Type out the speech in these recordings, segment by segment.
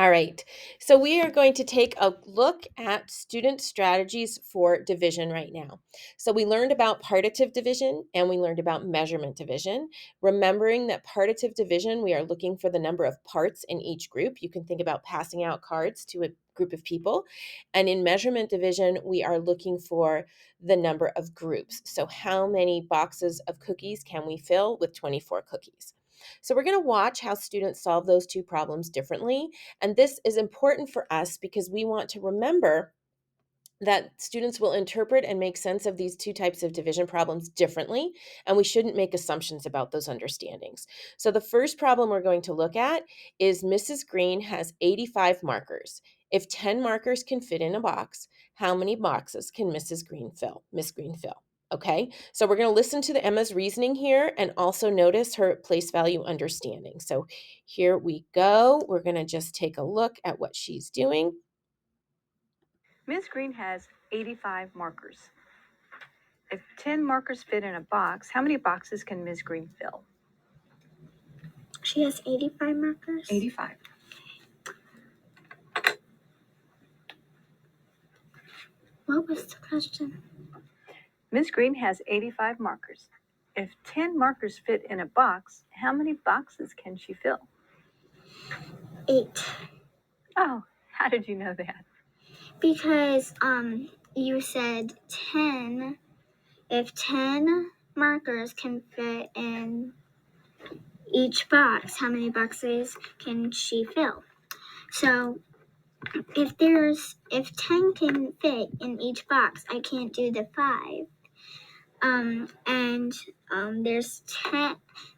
All right, so we are going to take a look at student strategies for division right now. So we learned about partitive division and we learned about measurement division. Remembering that partitive division, we are looking for the number of parts in each group. You can think about passing out cards to a group of people. And in measurement division, we are looking for the number of groups. So how many boxes of cookies can we fill with 24 cookies? So we're going to watch how students solve those two problems differently. And this is important for us because we want to remember that students will interpret and make sense of these two types of division problems differently, and we shouldn't make assumptions about those understandings. So the first problem we're going to look at is Mrs. Green has 85 markers. If 10 markers can fit in a box, how many boxes can Mrs. Green fill? Miss Green fill. Okay, so we're going to listen to Emma's reasoning here and also notice her place value understanding. So here we go. We're going to just take a look at what she's doing. Ms. Green has 85 markers. If 10 markers fit in a box, how many boxes can Ms. Green fill? She has 85 markers? 85. What was the question? Ms. Green has 85 markers. If 10 markers fit in a box, how many boxes can she fill? 8. Oh, how did you know that? Because you said 10. If 10 markers can fit in each box, how many boxes can she fill? So if 10 can fit in each box, I can't do the 5.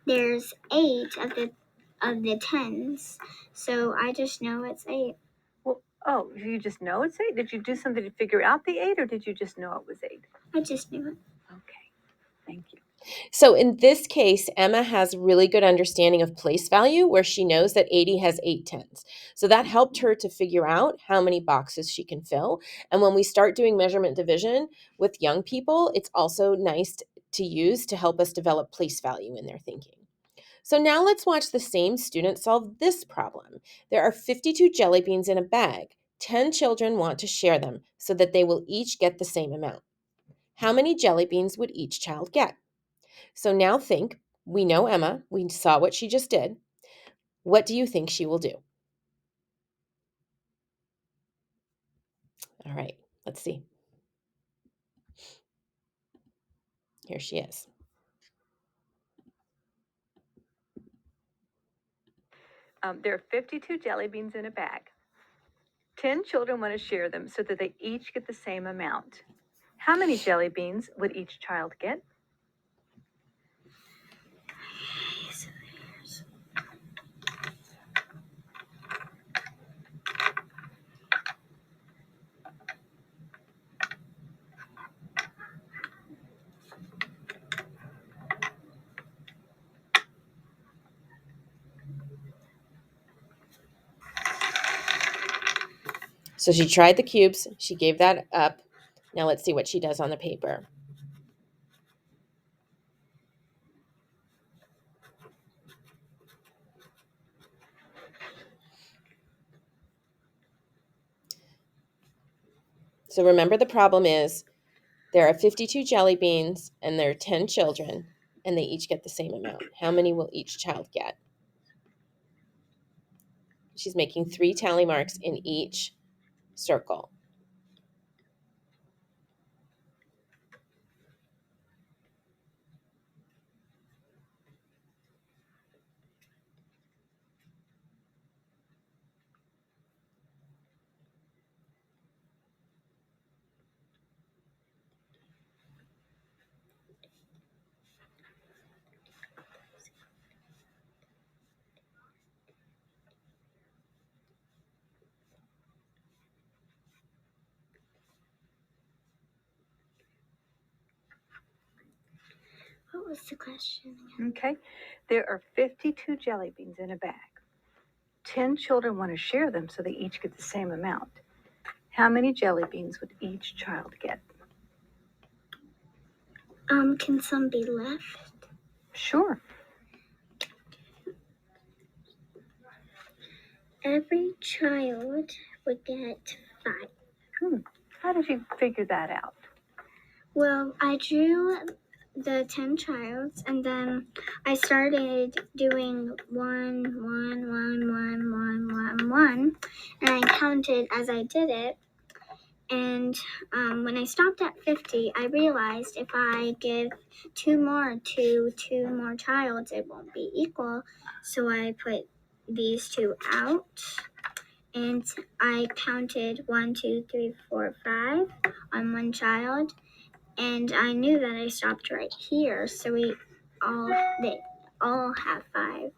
There's 8 of the 10s, so I just know it's 8. Well, oh, you just know it's 8? Did you do something to figure out the 8, or did you just know it was 8? I just knew it. Okay, thank you. So in this case, Emma has really good understanding of place value where she knows that 80 has 8 tens. So that helped her to figure out how many boxes she can fill. And when we start doing measurement division with young people, it's also nice to use to help us develop place value in their thinking. So now let's watch the same student solve this problem. There are 52 jelly beans in a bag. 10 children want to share them so that they will each get the same amount. How many jelly beans would each child get? So now think, we know Emma, we saw what she just did. What do you think she will do? All right, let's see. Here she is. There are 52 jelly beans in a bag. 10 children want to share them so that they each get the same amount. How many jelly beans would each child get? So she tried the cubes, she gave that up. Now let's see what she does on the paper. So remember, the problem is there are 52 jelly beans and there are 10 children and they each get the same amount. How many will each child get? She's making 3 tally marks in each circle. What was the question? Okay, there are 52 jelly beans in a bag. 10 children want to share them so they each get the same amount. How many jelly beans would each child get? Can some be left? Sure. every child would get 5. How did you figure that out? Well, I drew the 10 childs, and then I started doing 1, 1, 1, 1, 1, 1, 1, and I counted as I did it. And when I stopped at 50, I realized if I give 2 more to 2 more childs, it won't be equal. So I put these 2 out, and I counted 1, 2, 3, 4, 5 on one child, and I knew that I stopped right here. So they all have 5.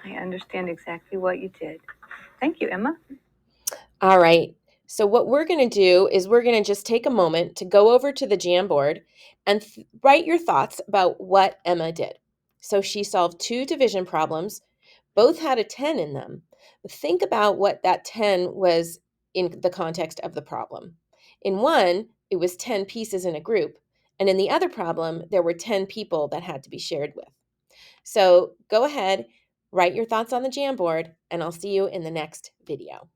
I understand exactly what you did. Thank you, Emma. All right. So what we're going to do is we're going to just take a moment to go over to the Jamboard and write your thoughts about what Emma did. So she solved 2 division problems. Both had a 10 in them. Think about what that 10 was in the context of the problem. In one, it was 10 pieces in a group, and in the other problem, there were 10 people that had to be shared with. So go ahead, write your thoughts on the Jamboard, and I'll see you in the next video.